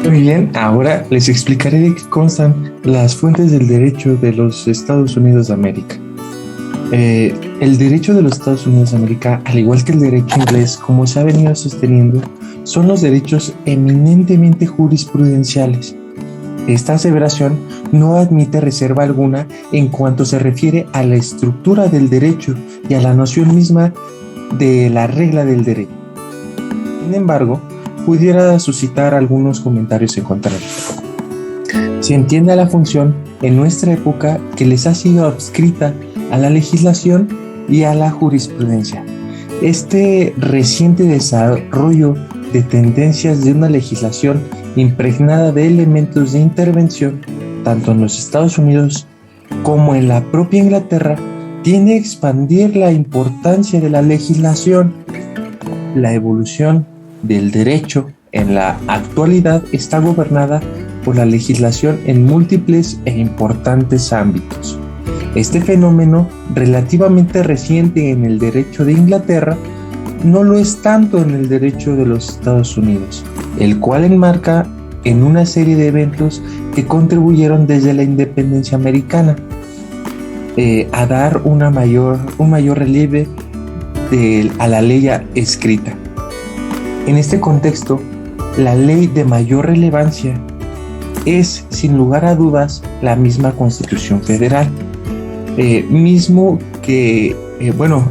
Muy bien, ahora les explicaré de qué constan las fuentes del derecho de los Estados Unidos de América. El derecho de los Estados Unidos de América, al igual que el derecho inglés, como se ha venido sosteniendo, son los derechos eminentemente jurisprudenciales. Esta aseveración no admite reserva alguna en cuanto se refiere a la estructura del derecho y a la noción misma de la regla del derecho. Sin embargo, pudiera suscitar algunos comentarios en contrario. Se entiende a la función en nuestra época que les ha sido adscrita a la legislación y a la jurisprudencia. Este reciente desarrollo de tendencias de una legislación impregnada de elementos de intervención, tanto en los Estados Unidos como en la propia Inglaterra, tiende a expandir la importancia de la legislación. La evolución del derecho en la actualidad está gobernada por la legislación en múltiples e importantes ámbitos. Este fenómeno, relativamente reciente en el derecho de Inglaterra, no lo es tanto en el derecho de los Estados Unidos, el cual enmarca en una serie de eventos que contribuyeron desde la independencia americana a dar un mayor relieve a la ley escrita. En este contexto, la ley de mayor relevancia es, sin lugar a dudas, la misma Constitución Federal, mismo que,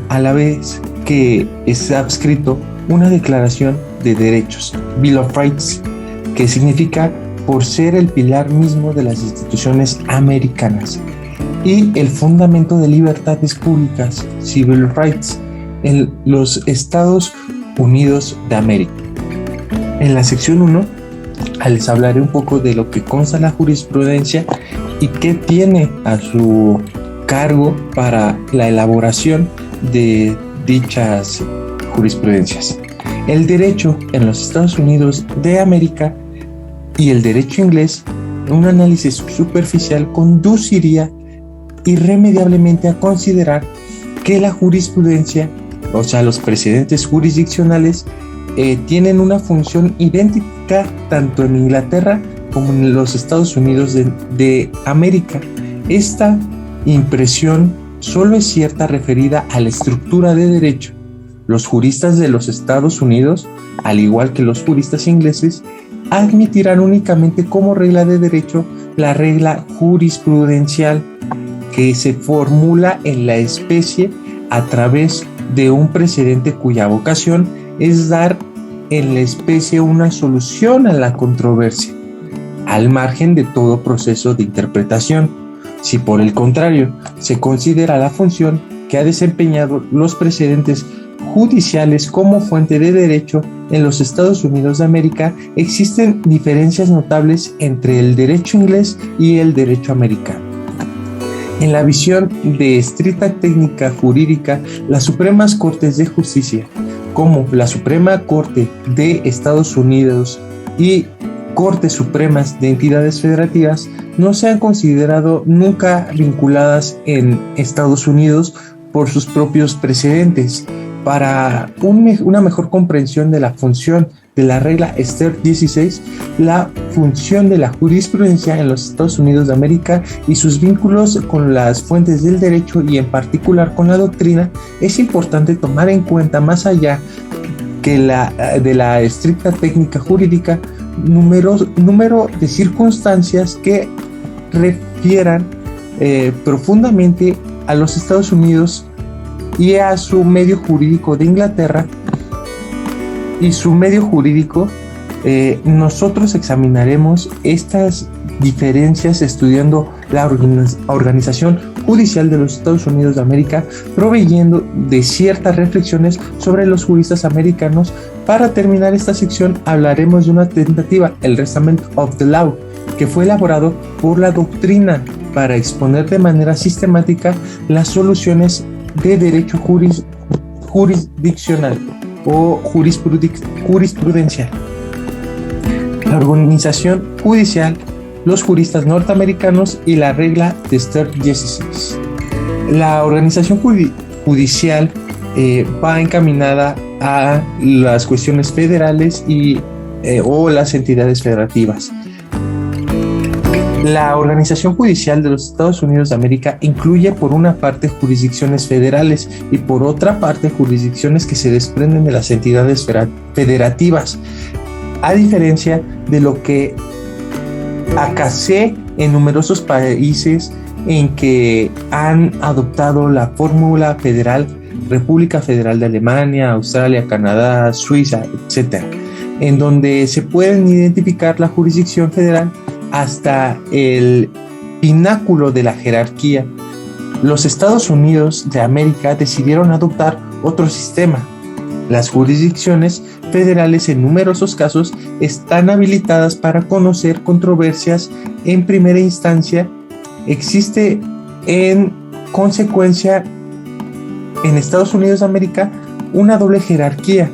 a la vez que es adscrito una Declaración de Derechos, Bill of Rights, que significa por ser el pilar mismo de las instituciones americanas, y el fundamento de libertades públicas, Civil Rights, en los Estados Unidos de América. En la sección 1 les hablaré un poco de lo que consta la jurisprudencia y qué tiene a su cargo para la elaboración de dichas jurisprudencias. El derecho en los Estados Unidos de América y el derecho inglés, un análisis superficial conduciría irremediablemente a considerar que la jurisprudencia, o sea, los precedentes jurisdiccionales, tienen una función idéntica tanto en Inglaterra como en los Estados Unidos de América. Esta impresión solo es cierta referida a la estructura de derecho. Los juristas de los Estados Unidos, al igual que los juristas ingleses, admitirán únicamente como regla de derecho la regla jurisprudencial que se formula en la especie a través de un precedente cuya vocación es dar en la especie una solución a la controversia, al margen de todo proceso de interpretación. Si por el contrario se considera la función que ha desempeñado los precedentes judiciales como fuente de derecho en los Estados Unidos de América, existen diferencias notables entre el derecho inglés y el derecho americano. En la visión de estricta técnica jurídica, las Supremas Cortes de Justicia, como la Suprema Corte de Estados Unidos y Cortes Supremas de entidades federativas, no se han considerado nunca vinculadas en Estados Unidos por sus propios precedentes. Para una mejor comprensión de la función de la regla Sturt 16, la función de la jurisprudencia en los Estados Unidos de América y sus vínculos con las fuentes del derecho y en particular con la doctrina, es importante tomar en cuenta, más allá que de la estricta técnica jurídica, número de circunstancias que refieran profundamente a los Estados Unidos y a su medio jurídico de Inglaterra y su medio jurídico. Nosotros examinaremos estas diferencias estudiando la organización judicial de los Estados Unidos de América, proveyendo de ciertas reflexiones sobre los juristas americanos. Para terminar esta sección hablaremos de una tentativa, el Restatement of the Law, que fue elaborado por la doctrina para exponer de manera sistemática las soluciones de derecho jurisdiccional o jurisprudencial. La organización judicial, los juristas norteamericanos y la regla de Sturt 16. La organización judicial va encaminada a las cuestiones federales y o las entidades federativas. La Organización Judicial de los Estados Unidos de América incluye por una parte jurisdicciones federales y por otra parte jurisdicciones que se desprenden de las entidades federativas, a diferencia de lo que acaece en numerosos países en que han adoptado la fórmula federal, República Federal de Alemania, Australia, Canadá, Suiza, etc., en donde se pueden identificar la jurisdicción federal hasta el pináculo de la jerarquía. Los Estados Unidos de América decidieron adoptar otro sistema. Las jurisdicciones federales en numerosos casos están habilitadas para conocer controversias en primera instancia. Existe en consecuencia en Estados Unidos de América una doble jerarquía.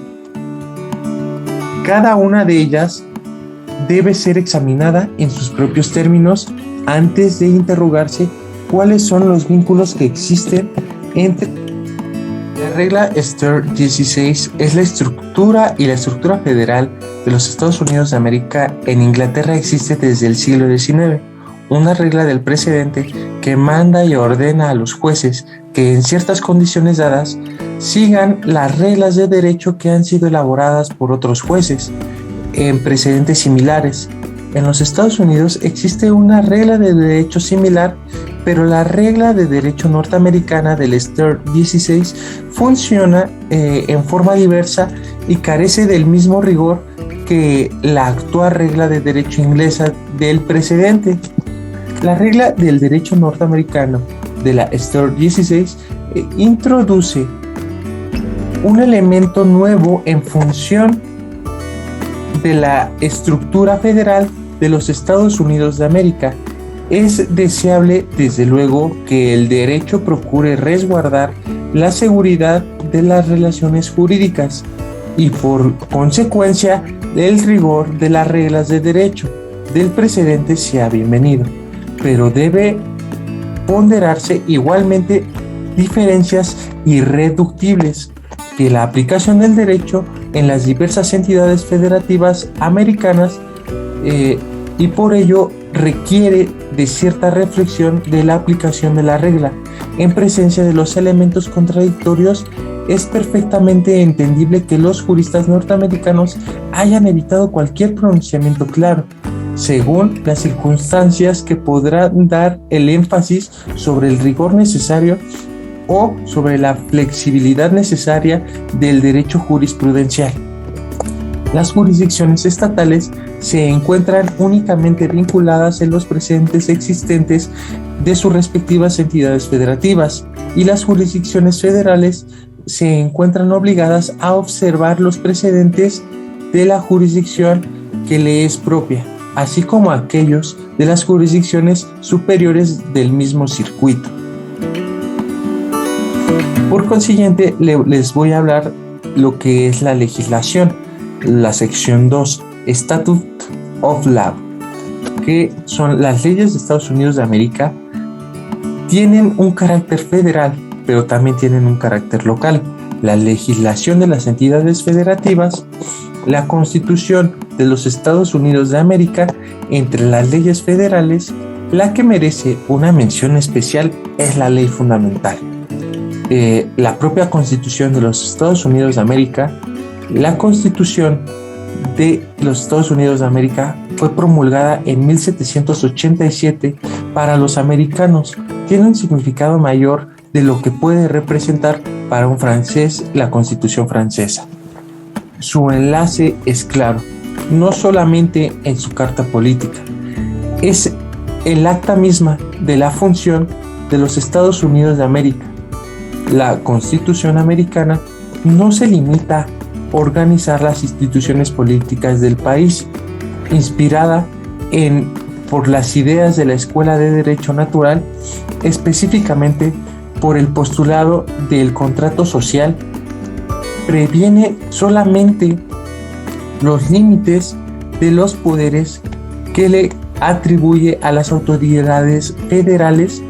Cada una de ellas debe ser examinada en sus propios términos antes de interrogarse cuáles son los vínculos que existen entre. La regla Stern 16 es la estructura federal de los Estados Unidos de América. En Inglaterra existe desde el siglo XIX, una regla del precedente que manda y ordena a los jueces que en ciertas condiciones dadas sigan las reglas de derecho que han sido elaboradas por otros jueces en precedentes similares. En los Estados Unidos existe una regla de derecho similar, pero la regla de derecho norteamericana del Stern 16 funciona en forma diversa y carece del mismo rigor que la actual regla de derecho inglesa del precedente. La regla del derecho norteamericano de la Stern 16 introduce un elemento nuevo en función de la estructura federal de los Estados Unidos de América. Es deseable, desde luego, que el derecho procure resguardar la seguridad de las relaciones jurídicas y, por consecuencia, el rigor de las reglas de derecho del precedente sea bienvenido, pero debe ponderarse igualmente diferencias irreductibles que la aplicación del derecho en las diversas entidades federativas americanas y por ello requiere de cierta reflexión de la aplicación de la regla. En presencia de los elementos contradictorios, es perfectamente entendible que los juristas norteamericanos hayan evitado cualquier pronunciamiento claro, según las circunstancias que podrán dar el énfasis sobre el rigor necesario o sobre la flexibilidad necesaria del derecho jurisprudencial. Las jurisdicciones estatales se encuentran únicamente vinculadas en los precedentes existentes de sus respectivas entidades federativas, y las jurisdicciones federales se encuentran obligadas a observar los precedentes de la jurisdicción que le es propia, así como aquellos de las jurisdicciones superiores del mismo circuito. Por consiguiente, les voy a hablar lo que es la legislación, la sección 2, Statute of Law, que son las leyes de Estados Unidos de América. Tienen un carácter federal, pero también tienen un carácter local. La legislación de las entidades federativas, la Constitución de los Estados Unidos de América. Entre las leyes federales, la que merece una mención especial es la ley fundamental. La propia Constitución de los Estados Unidos de América. La Constitución de los Estados Unidos de América fue promulgada en 1787 para los americanos. Tiene un significado mayor de lo que puede representar para un francés la Constitución francesa. Su enlace es claro, no solamente en su carta política, es el acta misma de la función de los Estados Unidos de América. La Constitución americana no se limita a organizar las instituciones políticas del país, inspirada por las ideas de la Escuela de Derecho Natural, específicamente por el postulado del contrato social. Previene solamente los límites de los poderes que le atribuye a las autoridades federales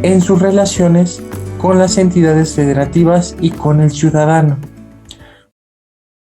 en sus relaciones con las entidades federativas y con el ciudadano.